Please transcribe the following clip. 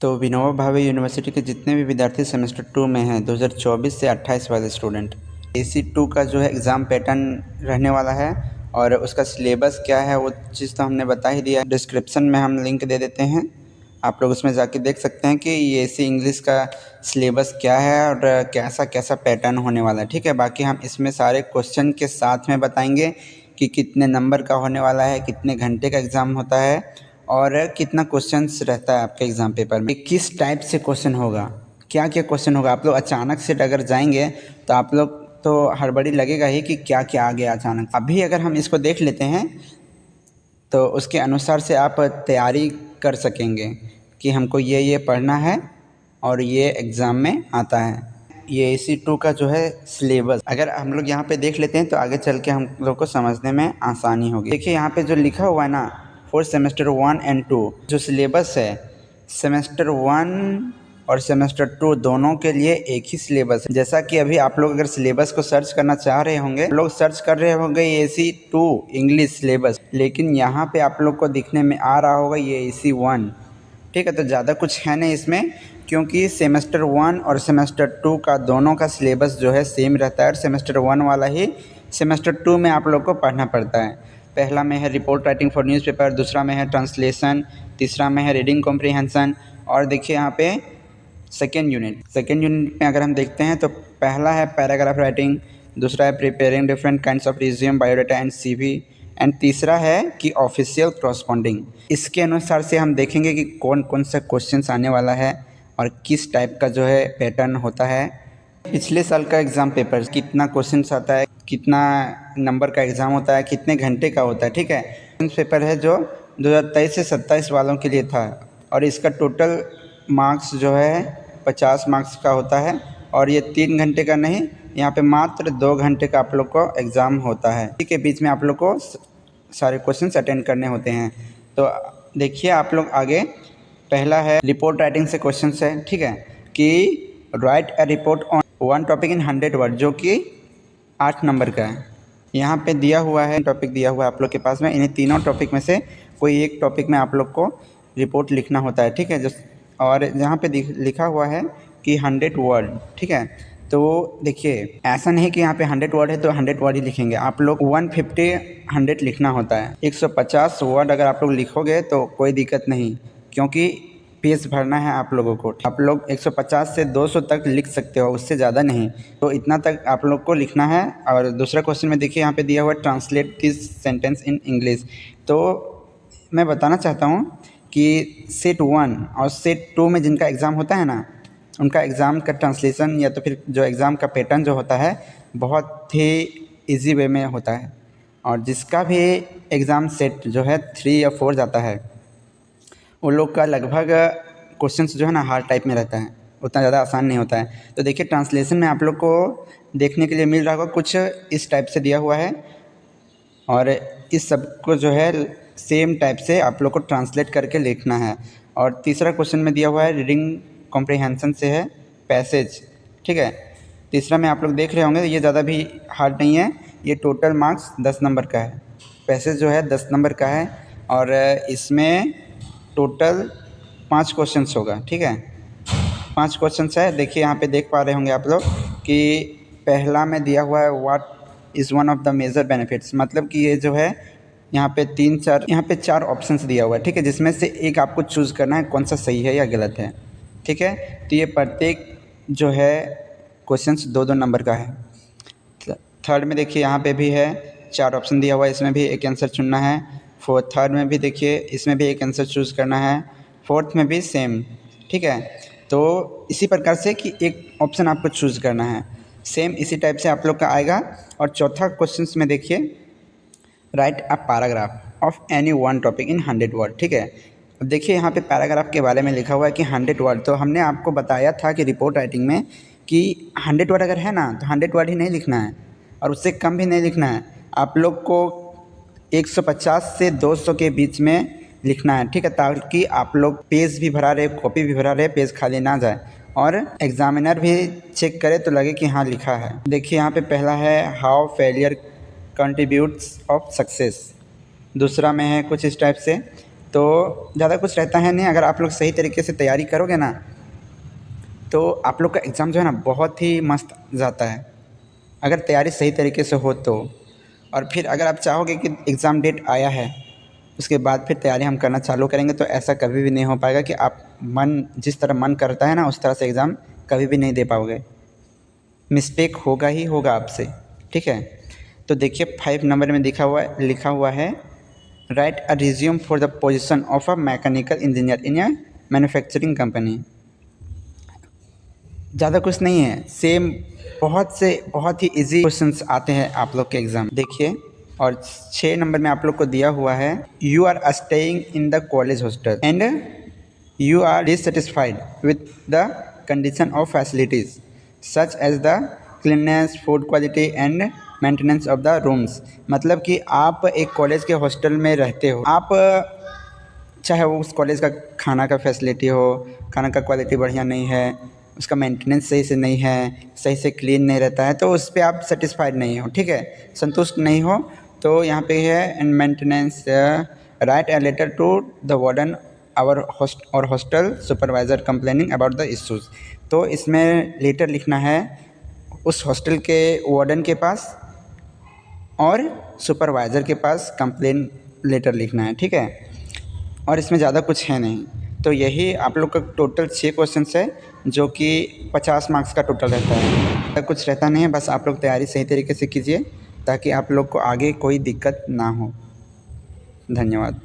तो विनोबा भावे यूनिवर्सिटी के जितने भी विद्यार्थी सेमेस्टर 2 में हैं 2024 से 28 वाले स्टूडेंट, AC2 का जो है एग्ज़ाम पैटर्न रहने वाला है और उसका सिलेबस क्या है वो चीज़ तो हमने बता ही दिया। डिस्क्रिप्शन में हम लिंक दे देते हैं, आप लोग उसमें जाके देख सकते हैं कि ये AC इंग्लिश का सिलेबस क्या है और कैसा कैसा पैटर्न होने वाला है। ठीक है, बाकी हम इसमें सारे क्वेश्चन के साथ में बताएंगे कि कितने नंबर का होने वाला है, कितने घंटे का एग्ज़ाम होता है और कितना क्वेश्चंस रहता है आपके एग्ज़ाम पेपर में, किस टाइप से क्वेश्चन होगा, क्या क्या क्वेश्चन होगा। आप लोग अचानक से अगर जाएंगे तो आप लोग तो हड़बड़ी लगेगा ही कि क्या क्या आ गया अचानक। अभी अगर हम इसको देख लेते हैं तो उसके अनुसार से आप तैयारी कर सकेंगे कि हमको ये पढ़ना है और ये एग्ज़ाम में आता है। ये AC2 का जो है सिलेबस अगर हम लोग यहाँ पे देख लेते हैं तो आगे चल के हम लोग को समझने में आसानी होगी। देखिए यहाँ पे जो लिखा हुआ है ना, फॉर सेमेस्टर 1 एंड 2 जो सिलेबस है, सेमेस्टर 1 और सेमेस्टर 2 दोनों के लिए एक ही सिलेबस है। जैसा कि अभी आप लोग अगर सिलेबस को सर्च करना चाह रहे होंगे, लोग सर्च कर रहे होंगे AC2 इंग्लिश सिलेबस, लेकिन यहाँ पे आप लोग को दिखने में आ रहा होगा ये AC1। ठीक है, तो ज़्यादा कुछ है नहीं इसमें, क्योंकि सेमेस्टर 1 और सेमेस्टर 2 का दोनों का सिलेबस जो है सेम रहता है और सेमेस्टर 1 वाला ही सेमेस्टर 2 में आप लोग को पढ़ना पड़ता है। पहला में है रिपोर्ट राइटिंग फॉर न्यूज़पेपर, दूसरा में है ट्रांसलेशन, तीसरा में है रीडिंग कॉम्प्रिहेंशन और देखिए यहाँ पे सेकेंड यूनिट में अगर हम देखते हैं तो पहला है पैराग्राफ राइटिंग, दूसरा है preparing different kinds of resume, biodata and CV and तीसरा है कि ऑफिशियल कॉरस्पॉन्डिंग। इसके अनुसार से हम देखेंगे कि कौन कौन सा क्वेश्चंस आने वाला है और किस टाइप का जो है पैटर्न होता है। पिछले साल का एग्ज़ाम पेपर कितना क्वेश्चंस आता है, कितना नंबर का एग्ज़ाम होता है, कितने घंटे का होता है। ठीक है, पेपर है जो 2023 से 27 वालों के लिए था और इसका टोटल मार्क्स जो है 50 मार्क्स का होता है और ये 3 घंटे का नहीं, यहाँ पे मात्र 2 घंटे का आप लोग को एग्ज़ाम होता है। इसी के बीच में आप लोग को सारे क्वेश्चंस अटेंड करने होते हैं। तो देखिए आप लोग आगे, पहला है रिपोर्ट राइटिंग से क्वेश्चंस है। ठीक है, कि right a report on one topic in 100 word, जो कि 8 नंबर का है। यहाँ पे दिया हुआ है, टॉपिक दिया हुआ है आप लोग के पास में, इन्हीं तीनों टॉपिक में से कोई एक टॉपिक में आप लोग को रिपोर्ट लिखना होता है। ठीक है, जो और यहाँ पे लिखा हुआ है कि 100 वर्ड। ठीक है, तो देखिए ऐसा नहीं कि यहाँ पे 100 वर्ड है तो 100 वर्ड ही लिखेंगे, आप लोग 150 लिखना होता है। 150 वर्ड अगर आप लोग लिखोगे तो कोई दिक्कत नहीं, क्योंकि पेज भरना है आप लोगों को। आप लोग 150 से 200 तक लिख सकते हो, उससे ज़्यादा नहीं, तो इतना तक आप लोग को लिखना है। और दूसरा क्वेश्चन में देखिए यहाँ पे दिया हुआ है translate this sentence in English. तो मैं बताना चाहता हूँ कि सेट 1 और सेट 2 में जिनका एग्ज़ाम होता है ना, उनका एग्ज़ाम का ट्रांसलेशन या तो फिर जो एग्ज़ाम का पैटर्न जो होता है बहुत ही इजी वे में होता है। और जिसका भी एग्ज़ाम सेट जो है 3 या 4 जाता है, उन लोग का लगभग क्वेश्चंस जो है ना हार्ड टाइप में रहता है, उतना ज़्यादा आसान नहीं होता है। तो देखिए ट्रांसलेशन में आप लोग को देखने के लिए मिल रहा होगा, कुछ इस टाइप से दिया हुआ है और इस सब को जो है सेम टाइप से आप लोग को ट्रांसलेट करके लिखना है। और तीसरा क्वेश्चन में दिया हुआ है रीडिंग कॉम्प्रिहेंशन से है पैसेज। ठीक है, तीसरा में आप लोग देख रहे होंगे, ये ज़्यादा भी हार्ड नहीं है, ये टोटल मार्क्स 10 नंबर का है, पैसेज जो है 10 नंबर का है और इसमें टोटल 5 क्वेश्चंस होगा। ठीक है, 5 क्वेश्चंस है। देखिए यहाँ पे देख पा रहे होंगे आप लोग कि पहला में दिया हुआ है what is one of the major benefits, मतलब कि ये जो है यहाँ पे 4 ऑप्शंस दिया हुआ है। ठीक है, जिसमें से एक आपको चूज़ करना है कौन सा सही है या गलत है। ठीक है, तो ये प्रत्येक जो है क्वेश्चंस 2-2 नंबर का है। थर्ड में देखिए यहाँ पे भी है 4 ऑप्शन दिया हुआ है, इसमें भी एक आंसर चुनना है। थर्ड में भी देखिए इसमें भी एक आंसर चूज़ करना है, फोर्थ में भी सेम। ठीक है, तो इसी प्रकार से कि एक ऑप्शन आपको चूज़ करना है, सेम इसी टाइप से आप लोग का आएगा। और चौथा क्वेश्चन में देखिए right a paragraph of any one topic in 100 word. ठीक है, अब देखिए यहाँ पे पैराग्राफ के बारे में लिखा हुआ है कि 100 वर्ड, तो हमने आपको बताया था कि रिपोर्ट राइटिंग में कि 100 वर्ड अगर है ना तो 100 वर्ड ही नहीं लिखना है और उससे कम भी नहीं लिखना है, आप लोग को 150 से 200 के बीच में लिखना है। ठीक है, ताकि आप लोग पेज भी भरा रहे, कॉपी भी भरा रहे, पेज खाली ना जाए और एग्जामिनर भी चेक करे तो लगे कि हाँ लिखा है। देखिए यहाँ पे पहला है how failure contributes of success, दूसरा में है कुछ इस टाइप से तो ज़्यादा कुछ रहता है नहीं। अगर आप लोग सही तरीके से तैयारी करोगे ना तो आप लोग का एग्ज़ाम जो है ना बहुत ही मस्त जाता है, अगर तैयारी सही तरीके से हो तो। और फिर अगर आप चाहोगे कि एग्ज़ाम डेट आया है उसके बाद फिर तैयारी हम करना चालू करेंगे, तो ऐसा कभी भी नहीं हो पाएगा कि आप जिस तरह मन करता है ना उस तरह से एग्ज़ाम कभी भी नहीं दे पाओगे। मिस्टेक होगा ही होगा आपसे, ठीक है। तो देखिए 5 नंबर में लिखा हुआ है right a resume for the position of a mechanical engineer in A manufacturing company. ज़्यादा कुछ नहीं है, सेम बहुत ही इजी क्वेश्चंस आते हैं आप लोग के एग्ज़ाम, देखिए। और 6 नंबर में आप लोग को दिया हुआ है you are staying in the college hostel and you are dissatisfied with the condition of facilities such as the cleanliness, food quality and maintenance of the rooms. मतलब कि आप एक कॉलेज के हॉस्टल में रहते हो, आप चाहे वो उस कॉलेज का खाना का फैसिलिटी हो, खाना का क्वालिटी बढ़िया नहीं है, उसका मेंटेनेंस सही से नहीं है, सही से क्लीन नहीं रहता है, तो उस पर आप सेटिस्फाइड नहीं हो, ठीक है, संतुष्ट नहीं हो। तो यहाँ पे है and maintenance write a letter to the warden और hostel supervisor complaining about the issues. तो इसमें लेटर लिखना है उस हॉस्टल के वार्डन के पास और सुपरवाइज़र के पास कंप्लेन लेटर लिखना है, ठीक है। और इसमें ज़्यादा कुछ है नहीं। तो यही आप लोग का टोटल 6 क्वेश्चंस है जो कि 50 मार्क्स का टोटल रहता है। कुछ रहता नहीं है, बस आप लोग तैयारी सही तरीके से कीजिए ताकि आप लोग को आगे कोई दिक्कत ना हो। धन्यवाद।